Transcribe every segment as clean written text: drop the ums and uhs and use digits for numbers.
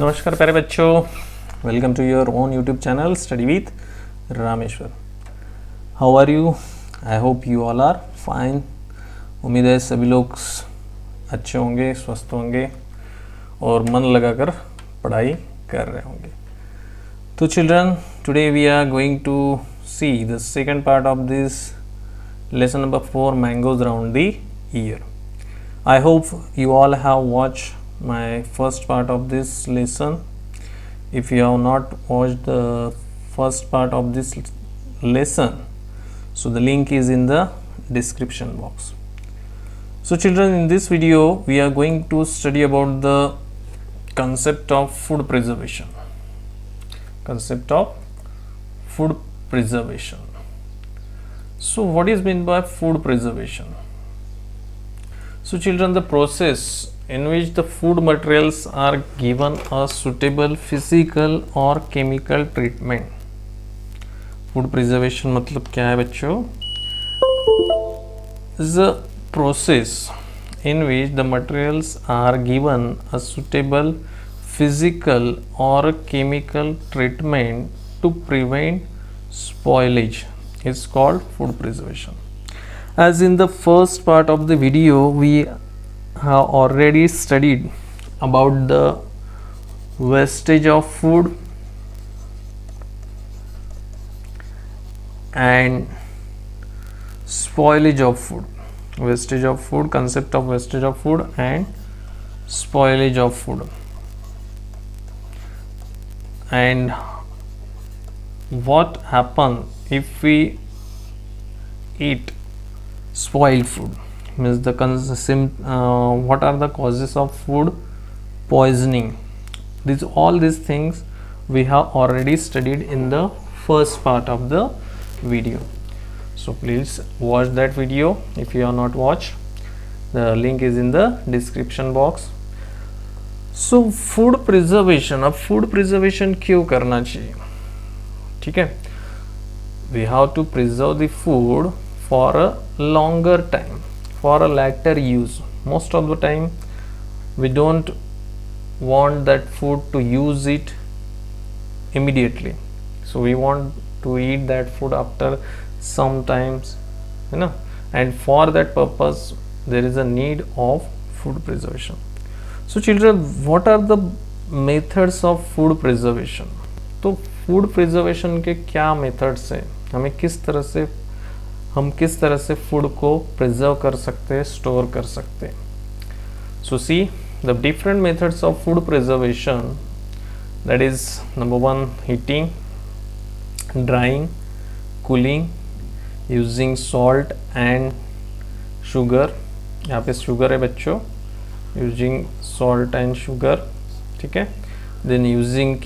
नमस्कार प्यारे बच्चों, welcome to your own YouTube channel study with Rameshwar. How are you? I hope you all are fine. उम्मीद है सभी लोग अच्छे होंगे, स्वस्थ होंगे और मन लगाकर पढ़ाई कर रहे होंगे। तो children, today we are going to see the second part of this lesson number 4, mangoes around the year. I hope you all have watched my first part of this lesson. If you have not watched the first part of this lesson, so the link is in the description box. So children, in this video we are going to study about the concept of food preservation. Concept of food preservation. So what is meant by food preservation? So children, the process in which the food materials are given a suitable physical or chemical treatment. Food preservation मतलब क्या है बच्चों? Is a process in which the materials are given a suitable physical or chemical treatment to prevent spoilage is called food preservation. As in the first part of the video we have already studied about the wastage of food and spoilage of food. Wastage of food, concept of wastage of food and spoilage of food, and what happens if we eat spoiled food, means the what are the causes of food poisoning. All these things we have already studied in the first part of the video. So please watch that video if you have not watched. The link is in the description box. So food preservation, अब food preservation क्यों करना चाहिए? ठीक है, we have to preserve the food for a longer time, for a later use. Most of the time we don't want that food to use it immediately, so we want to eat that food after some times, you know, and for that purpose there is a need of food preservation. So children, what are the methods of food preservation? तो food preservation के क्या methods हैं, हमें किस तरह से food को preserve कर सकते हैं, स्टोर कर सकते हैं. So see the different methods of food preservation, that is number 1 heating, drying, cooling, using salt and sugar. यहाँ पे शुगर है बच्चों, यूजिंग सॉल्ट एंड शुगर, ठीक है. Then using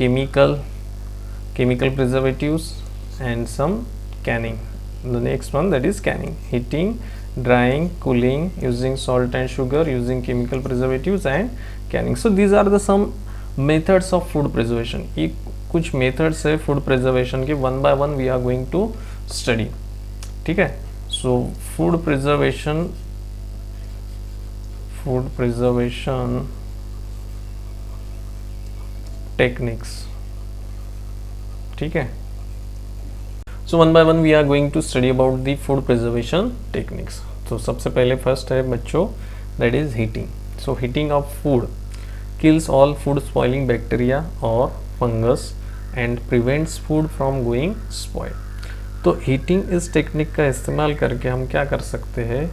chemical preservatives and some canning. The next one, that is canning. Heating, drying, cooling, using salt and sugar, using chemical preservatives and canning. So these are the some methods of food preservation. ये कुछ methods है food preservation के, one by one we are going to study. ठीक है. So food preservation techniques. ठीक है. So one by one we are going to study about the food preservation techniques. तो सबसे पहले फर्स्ट है बच्चों, that is heating. So heating of food kills all food spoiling bacteria और fungus and prevents food from going spoil. तो heating इस technique का इस्तेमाल करके हम क्या कर सकते हैं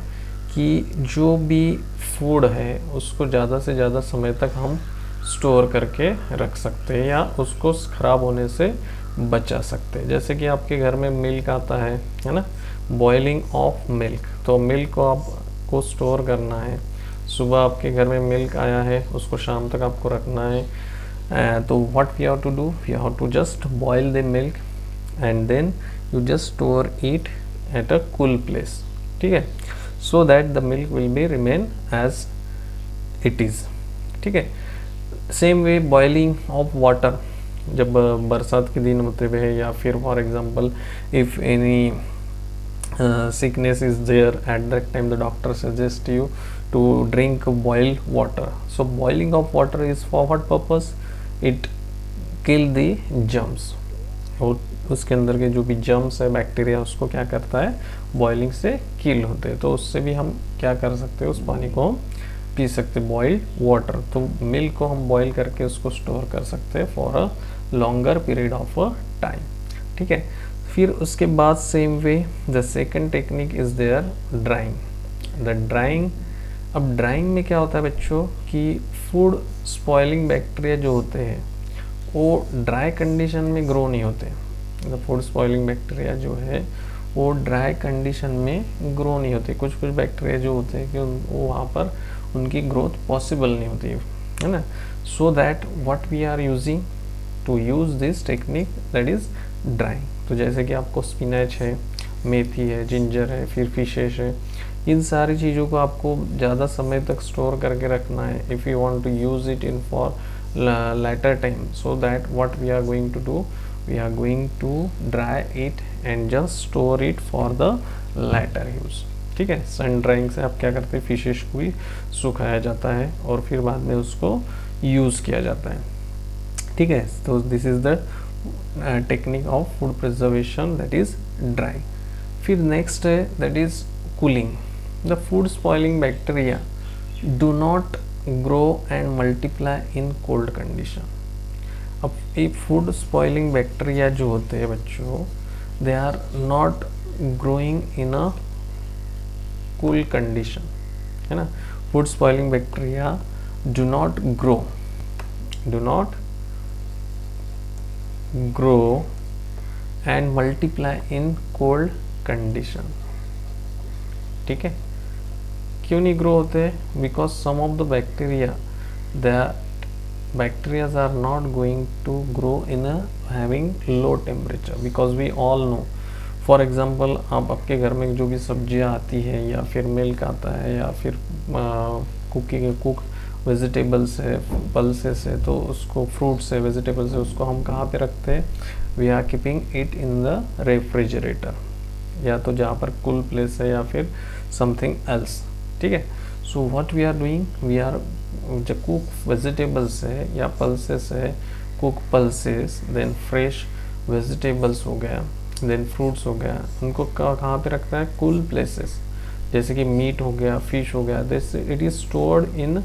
कि जो भी फूड है उसको ज़्यादा से ज़्यादा समय तक हम स्टोर करके रख सकते हैं या उसको ख़राब होने से बचा सकते हैं. जैसे कि आपके घर में मिल्क आता है ना, बॉइलिंग ऑफ मिल्क. तो मिल्क को आपको स्टोर करना है. सुबह आपके घर में मिल्क आया है, उसको शाम तक आपको रखना है. तो what we have to do, we have to just boil the milk and then you just store it at a cool place. ठीक है, so that the milk will be remain as it is. ठीक है. Same way boiling of water, जब बरसात के दिन होते हुए या फिर for example if any sickness is there, at that time the doctor suggests you to drink boiled water. So boiling of water is for what purpose? It kill the germs, और उसके अंदर के जो भी जर्म्स है, bacteria, उसको क्या करता है, बॉइलिंग से किल होते हैं। तो उससे भी हम क्या कर सकते हैं, उस पानी को हम पी सकते, बॉइल्ड वाटर। तो मिल्क को हम बॉईल करके उसको स्टोर कर सकते हैं for a longer period of a time, ठीक है। फिर उसके बाद same way the second technique is there drying, the drying. अब ड्राइंग में क्या होता है बच्चों कि फूड स्पॉइलिंग बैक्टीरिया जो होते हैं वो ड्राई कंडीशन में ग्रो नहीं होते। द फूड स्पॉइलिंग बैक्टीरिया जो है वो ड्राई कंडीशन में ग्रो नहीं होते। कुछ कुछ बैक्टीरिया जो होते हैं कि वो वहाँ पर उनकी ग्रोथ पॉसिबल नहीं होती है ना। So that what we are using to use this technique that is drying. तो जैसे कि आपको स्पिनच है, मेथी है, जिंजर है, फिर फिशेस है, इन सारी चीज़ों को आपको ज़्यादा समय तक स्टोर करके रखना है if you want to use it in for later time, so that what we are going to do, we are going to dry it and just store it for the later use, ठीक है। Sun drying से आप क्या करते हैं, fishes को भी सुखाया जाता है और फिर बाद में उसको यूज़ किया जाता है, ठीक है। तो this is the technique of food preservation that is dry. फिर नेक्स्ट है that is cooling. The food spoiling bacteria do not grow and multiply in cold condition. अब ये फूड स्पॉइलिंग बैक्टीरिया जो होते हैं बच्चों, they are not growing in a cool condition, है ना। Food spoiling bacteria do not grow and multiply in cold condition, ठीक है। क्यों नहीं ग्रो होते, because some of the bacteria, that bacterias are not going to grow in a having low temperature, because we all know, for example आप आपके घर में जो भी सब्जियां आती है या फिर मिल्क आता है या फिर कुक वेजिटेबल्स है, पल्सेस है, तो उसको फ्रूट्स है, वेजिटेबल्स है, उसको हम कहाँ पे रखते हैं, we are keeping it in the refrigerator, या तो जहाँ पर कूल प्लेस है या फिर समथिंग एल्स, ठीक है। So what we are doing, we are जो कुक वेजिटेबल्स है या पल्सेस है, cook pulses, then fresh vegetables हो गया, देन फ्रूट्स हो गया, उनको कहाँ पे रखता है, कूल प्लेसेस, जैसे कि मीट हो गया, फिश हो गया, this it is stored in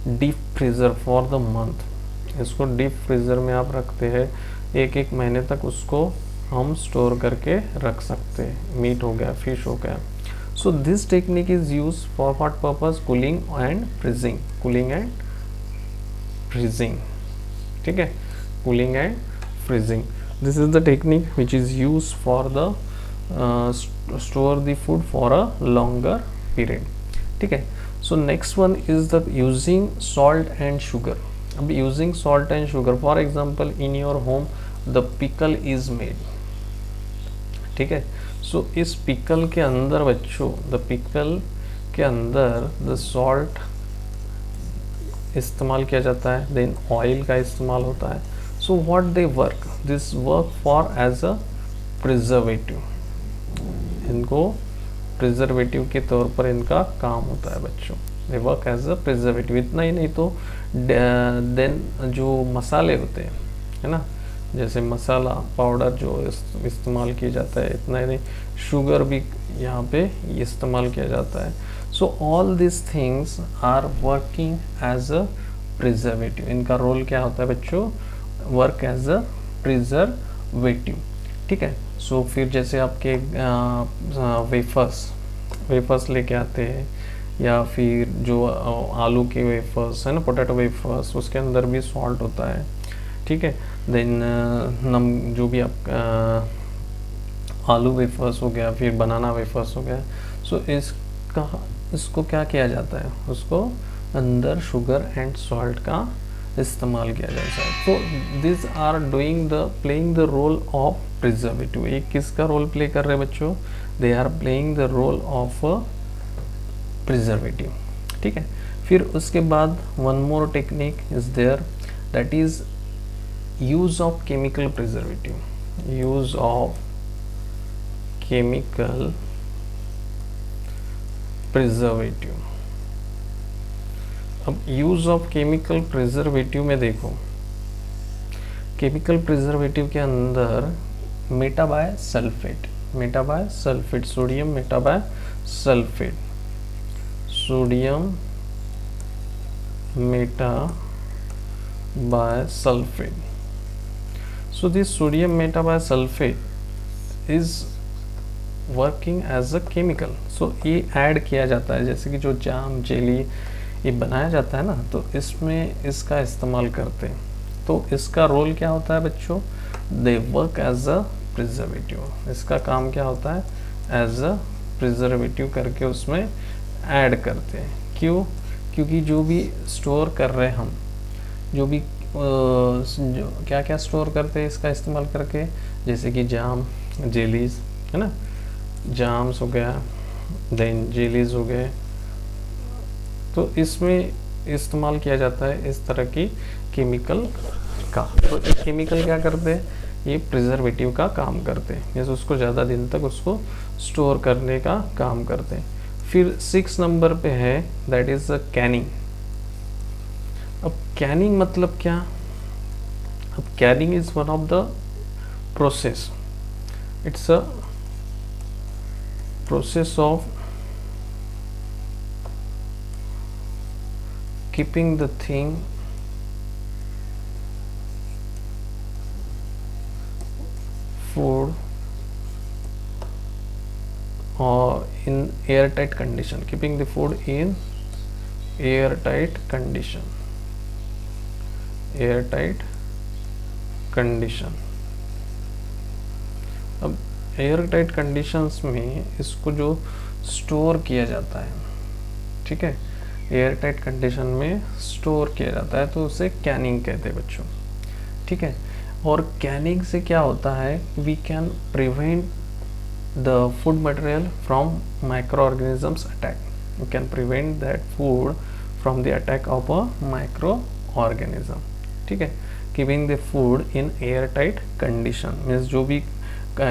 deep freezer for the month. इसको डीप फ्रीजर में आप रखते हैं, एक एक महीने तक उसको हम स्टोर करके रख सकते हैं। मीट हो गया, फिश हो गया। So this technique is use for what purpose, cooling and freezing, ठीक है, cooling and freezing. This is the technique which is use for the store the food for a longer period, ठीक है। So next one is the using salt and sugar. अब using salt and sugar, for example in your home the pickle is made, ठीक है। सो इस pickle के अंदर बच्चों, the pickle के अंदर द सॉल्ट इस्तेमाल किया जाता है, देन ऑयल का इस्तेमाल होता है। So what they work, this work for as a preservative, इनको प्रिजर्वेटिव के तौर पर इनका काम होता है बच्चों, they work as a preservative. इतना ही नहीं तो देन जो मसाले होते हैं, है ना, जैसे मसाला पाउडर जो इस्तेमाल किया जाता है, इतना ही नहीं, शुगर भी यहाँ पे इस्तेमाल किया जाता है। So all this things are working as a preservative. इनका रोल क्या होता है बच्चों, वर्क एज अ प्रिजर्वेटिव, ठीक है। सो फिर जैसे आपके वेफर्स लेके आते हैं, या फिर जो आलू के वेफर्स है ना, पोटैटो वेफर्स, उसके अंदर भी सॉल्ट होता है, ठीक है। देन जो भी आप आलू वेफर्स हो गया, फिर बनाना वेफर्स हो गया, सो इसको क्या किया जाता है, उसको अंदर शुगर एंड सॉल्ट का इस्तेमाल किया जाता है। तो this are playing the role of preservative. ये किसका रोल प्ले कर रहे हैं बच्चों, they are playing the role of preservative, ठीक है। फिर उसके बाद one more technique is there, that is use of chemical preservative, use of chemical preservative. अब यूज ऑफ केमिकल प्रिजर्वेटिव में देखो, केमिकल प्रिजर्वेटिव के अंदर meta bi sulphate, sodium meta bi sulphate, sodium meta by sulfate. So this sodium meta by sulfate is working as a chemical. So ये add किया जाता है, जैसे कि जो जाम जेली ये बनाया जाता है ना, तो इसमें इसका इस्तेमाल करते हैं। तो इसका रोल क्या होता है बच्चों? They work as a preservative. इसका काम क्या होता है? एज अ प्रिजर्वेटिव करके उसमें ऐड करते हैं। क्यों? क्योंकि जो भी स्टोर कर रहे हैं हम, जो भी जो क्या क्या स्टोर करते हैं इसका इस्तेमाल करके, जैसे कि जाम जेलीज है ना, जाम्स हो गया, देन जेलीज हो गए, तो इसमें इस्तेमाल किया जाता है इस तरह की केमिकल का। तो ये केमिकल क्या करते हैं? ये प्रिजर्वेटिव का काम करते हैं, जैसे उसको ज़्यादा दिन तक उसको स्टोर करने का काम करते हैं। फिर 6 नंबर पे है दैट इज़ कैनिंग। अब कैनिंग मतलब क्या? अब Canning is one of the process, it's a process of keeping the thing food or in airtight condition, keeping the food in airtight condition, airtight condition। अब airtight conditions में इसको जो store किया जाता है, ठीक है, एयरटाइट कंडीशन में स्टोर किया जाता है, तो उसे कैनिंग कहते हैं बच्चों, ठीक है। और कैनिंग से क्या होता है? We can prevent the food material from microorganisms attack, we can prevent that food from the attack of a microorganism, ठीक है। Keeping the food in airtight condition means जो भी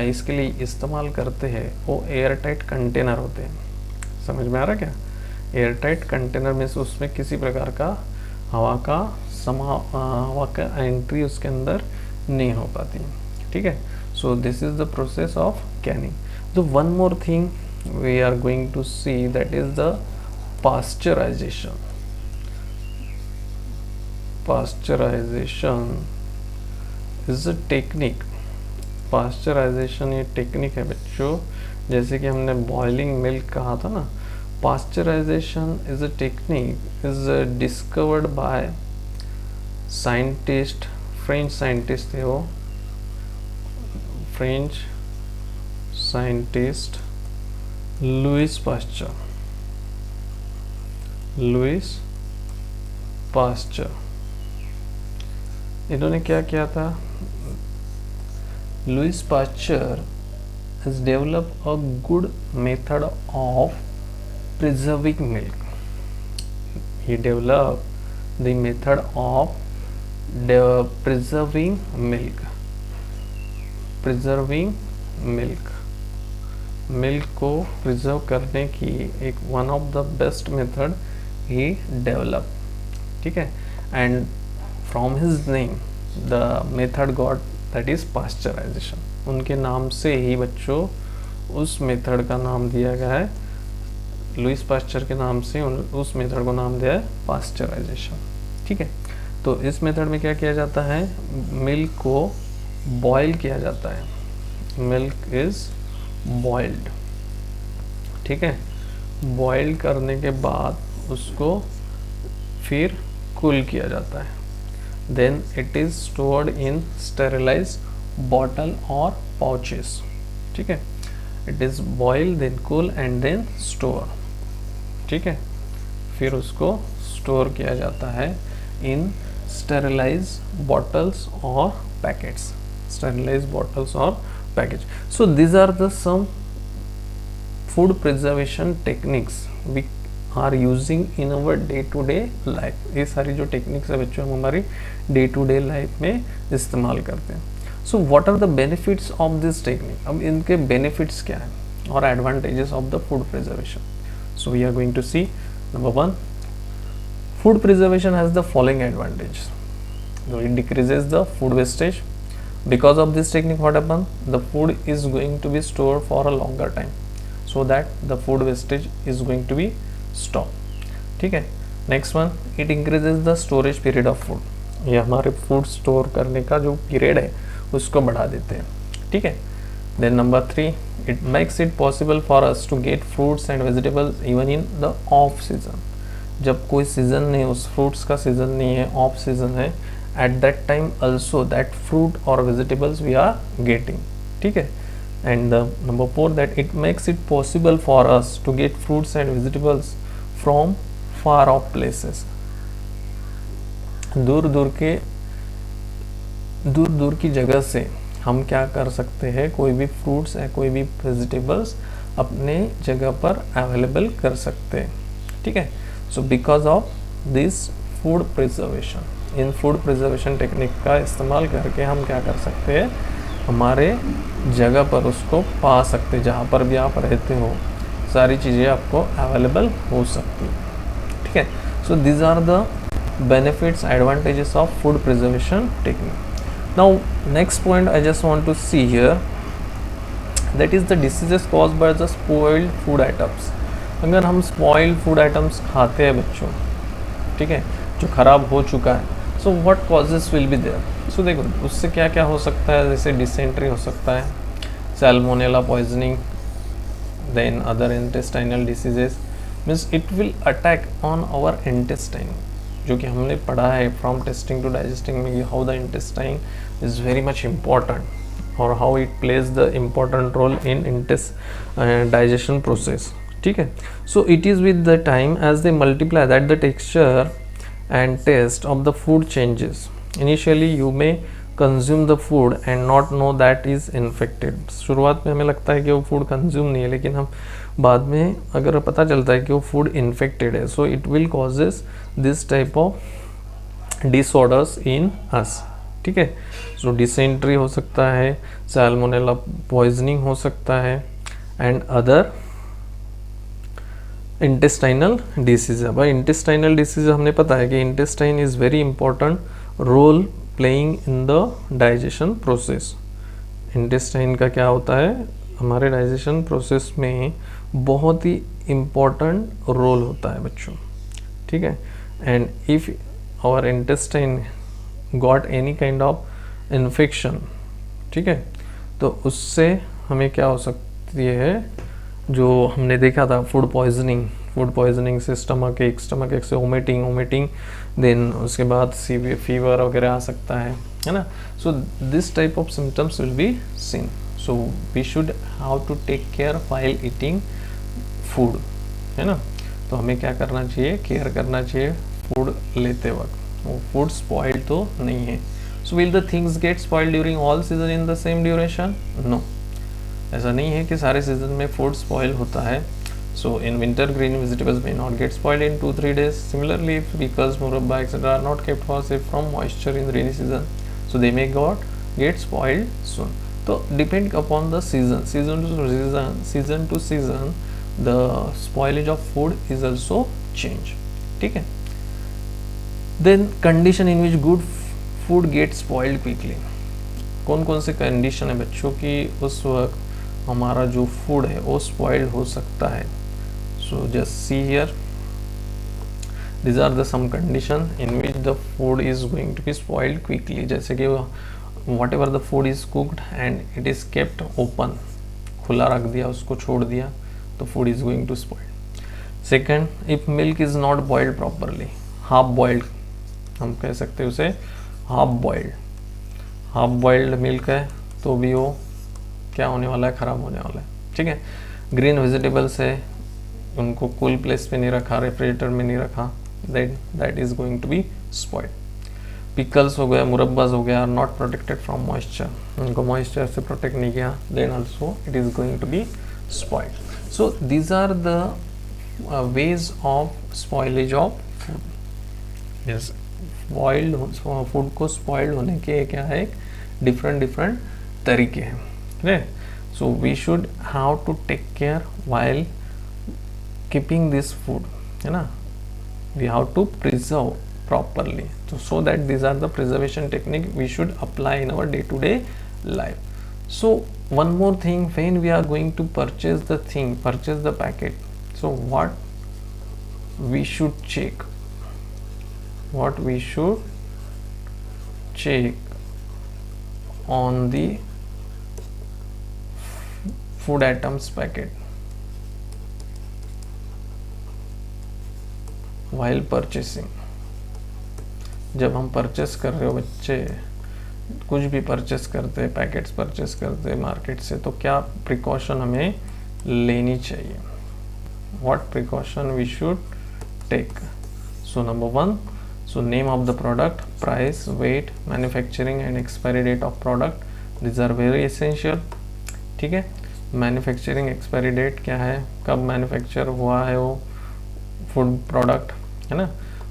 इसके लिए इस्तेमाल करते हैं वो एयर टाइट कंटेनर होते हैं। समझ में आ रहा क्या? एयर टाइट कंटेनर में से उसमें किसी प्रकार का हवा का एंट्री उसके अंदर नहीं हो पाती, ठीक है। So this is the process of canning. तो one more thing we are going to see that is the pasteurization. Pasteurization is a technique. Pasteurization ये टेक्निक है बच्चों, जैसे कि हमने बॉइलिंग मिल्क कहा था ना, pasteurisation is a technique is discovered by scientist, French scientist थे वो, French scientist Louis Pasteur, Louis Pasteur. इन्होंने क्या किया था? Louis Pasteur has developed a good method of preserving milk. He developed the method of preserving milk. Preserving milk. Milk को preserve करने की एक one of the best method ही develop, ठीक है। And from his name the method got that is pasteurisation. उनके नाम से ही बच्चों उस मेथड का नाम दिया गया है, लुइस पास्चर के नाम से उस मेथड को नाम दिया है पास्चराइजेशन, ठीक है। तो इस मेथड में क्या किया जाता है? मिल्क को बॉयल किया जाता है, मिल्क इज बॉइल्ड, ठीक है। बॉइल करने के बाद उसको फिर कूल किया जाता है, then it is stored in sterilised bottle और पाउचेस, ठीक है। It is boil then cool and then store, ठीक है। फिर उसको स्टोर किया जाता है इन स्टेरिलाइज्ड बॉटल्स और पैकेट्स, स्टेरिलाइज्ड बॉटल्स और package. So these are the some food preservation techniques we are using in our day to day life। ये सारी जो टेक्निक्स है बच्चों हम हमारी डे टू डे लाइफ में इस्तेमाल करते हैं। So what are the benefits of this technique? अब इनके बेनिफिट्स क्या है और advantages of the food preservation. So we are going to see number 1, food preservation has the following advantage. So it decreases the food wastage. Because of this technique, what happen, the food is going to be stored for a longer time, so that the food wastage is going to be stopped. ठीक है. Next one, it increases the storage period of food. ये हमारे food store करने का जो period है उसको बढ़ा देते हैं. ठीक है. Then number 3, it makes it possible for us to get fruits and vegetables even in the off season. जब कोई सीजन नहीं, उस फ्रूट्स का सीजन नहीं है, ऑफ सीजन है, at that time also that fruit or vegetables we are getting. ठीक है. And number 4, that it makes it possible for us to get fruits and vegetables from far off places. दूर दूर की जगह से हम क्या कर सकते हैं, कोई भी फ्रूट्स या कोई भी वेजिटेबल्स अपने जगह पर अवेलेबल कर सकते हैं. ठीक है. So because of this food preservation, in food preservation technique का इस्तेमाल करके हम क्या कर सकते हैं, हमारे जगह पर उसको पा सकते हैं. जहाँ पर भी आप रहते हो सारी चीज़ें आपको अवेलेबल हो सकती है. ठीक है. So these are the benefits, advantages of food preservation technique. Now next point I just want to see here, that is the diseases caused by the spoiled food items. अगर हम स्पॉइल्ड फूड आइटम्स खाते हैं बच्चों, ठीक है, जो ख़राब हो चुका है, so what causes will be there. So देखो उससे क्या क्या हो सकता है, जैसे डिसेंट्री हो सकता है, salmonella poisoning, then other intestinal diseases, means it will attack on our intestine. जो कि हमने पढ़ा है फ्रॉम टेस्टिंग टू डाइजेस्टिंग में, how the intestine is very much important और how it plays the important role in digestion process. ठीक है. So it is with the time as they multiply that the texture and taste of the food changes. Initially you may consume the food and not know that is infected. शुरुआत में हमें लगता है कि वो food consume नहीं है, लेकिन हम बाद में अगर पता चलता है कि वो फूड इन्फेक्टेड है, so it will causes this type of disorders in us. ठीक है. सो डिसेंट्री हो सकता है, सैल्मोनेला पॉइजनिंग हो सकता है, एंड अदर इंटेस्टाइनल डिसीज. अब इंटेस्टाइनल डिसीज हमने पता है कि intestine is very important role playing in the digestion process. Intestine का क्या होता है, हमारे डाइजेशन प्रोसेस में बहुत ही इम्पॉर्टेंट रोल होता है बच्चों. ठीक है. And if our intestine got any kind of infection, ठीक है, तो उससे हमें क्या हो सकती है, जो हमने देखा था फूड पॉइजनिंग से स्टमक एक से वोमिटिंग, देन उसके बाद फीवर वगैरह आ सकता है ना. So this type of symptoms will be seen. So we should how to take care while eating food, है ना. तो हमें क्या करना चाहिए, केयर करना चाहिए फूड लेते वक्त, वो फूड स्पॉइल्ड तो नहीं है. So will the things get spoiled during all season in the same duration? No, ऐसा नहीं है कि सारे सीजन में फूड स्पॉइल होता है. So in winter green vegetables may not get spoiled in 2-3 days. Similarly pickles, murabba etcetera are not kept for safe from moisture in rainy season, so they may get spoiled soon. तो depend upon the season to season the spoilage of food is also change. ठीक है. Then condition in which good food get spoiled quickly. कौन कौन से condition है बच्चों की उस वक्त हमारा जो फूड है वो स्पॉइल्ड हो सकता है. So just see here, these are the some condition in which the food is going to be spoiled quickly. जैसे कि whatever the food is cooked and it is kept open, खुला रख दिया, उसको छोड़ दिया, तो food is going to spoil. Second, if milk is not boiled properly, half boiled, हम कह सकते हैं उसे half boiled milk है तो भी वो क्या होने वाला है, ख़राब होने वाला है. ठीक है. ग्रीन वेजिटेबल्स है, उनको कूल प्लेस पे नहीं रखा, रेफ्रिजरेटर में नहीं रखा, that is going to be spoiled. Pickles हो गया, मुरब्बाज हो गया, नॉट प्रोटेक्टेड फ्रॉम मॉइस्चर, उनको मॉइस्चर से प्रोटेक्ट नहीं किया, then also it is going to be spoiled. So these are the ways of spoilage of food. Yes, spoiled food को स्पॉइल्ड होने के क्या है, डिफरेंट तरीके हैं. Right. So we should how to take care while keeping this food, है ना. We have to preserve properly. So that these are the preservation technique we should apply in our day-to-day life. So one more thing, when we are going to purchase the packet, so what we should check on the food items packet while purchasing. जब हम purchase कर रहे हो बच्चे, कुछ भी purchase करते हैं, पैकेट्स परचेस करते हैं मार्केट से, तो क्या प्रिकॉशन हमें लेनी चाहिए? What precaution we should take? So number 1, so name of the product, price, weight, manufacturing and expiry date of product, these are very essential. ठीक है, मैन्युफैक्चरिंग एक्सपायरी डेट क्या है, कब मैन्युफैक्चर हुआ है वो फूड प्रोडक्ट, है ना,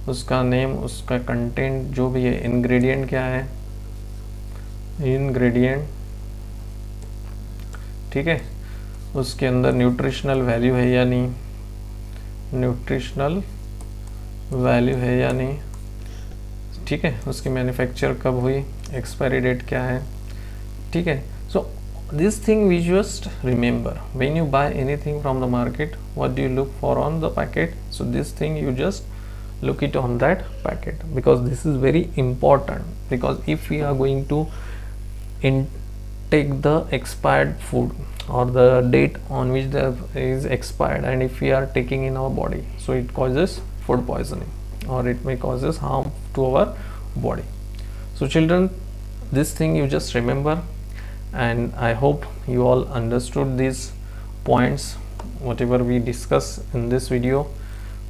उसका नेम, उसका कंटेंट जो भी है, इंग्रेडिएंट क्या है, इंग्रेडिएंट, ठीक है, उसके अंदर न्यूट्रिशनल वैल्यू है या नहीं, न्यूट्रिशनल वैल्यू है या नहीं, ठीक है, उसकी मैन्युफैक्चर कब हुई, एक्सपायरी डेट क्या है, ठीक है. सो this thing we just remember when you buy anything from the market, what do you look for on the packet? So this thing you just look it on that packet, because this is very important, because if we are going to intake the expired food or the date on which the is expired, and if we are taking in our body, so it causes food poisoning or it may causes harm to our body. So children, this thing you just remember, and I hope you all understood these points whatever we discuss in this video,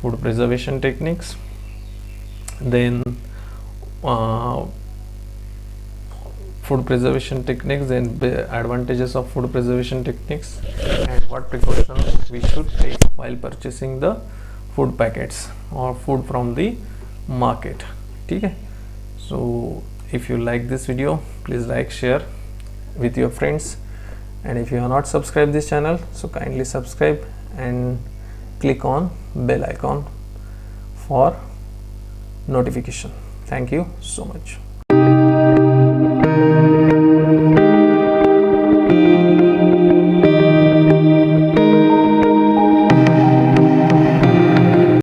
food preservation techniques, then food preservation techniques, then advantages of food preservation techniques, and what precautions we should take while purchasing the food packets or food from the market. ठीक है, so if you like this video, please like, share with your friends, and if you have not subscribed this channel, so kindly subscribe and click on bell icon for notification. Thank you so much.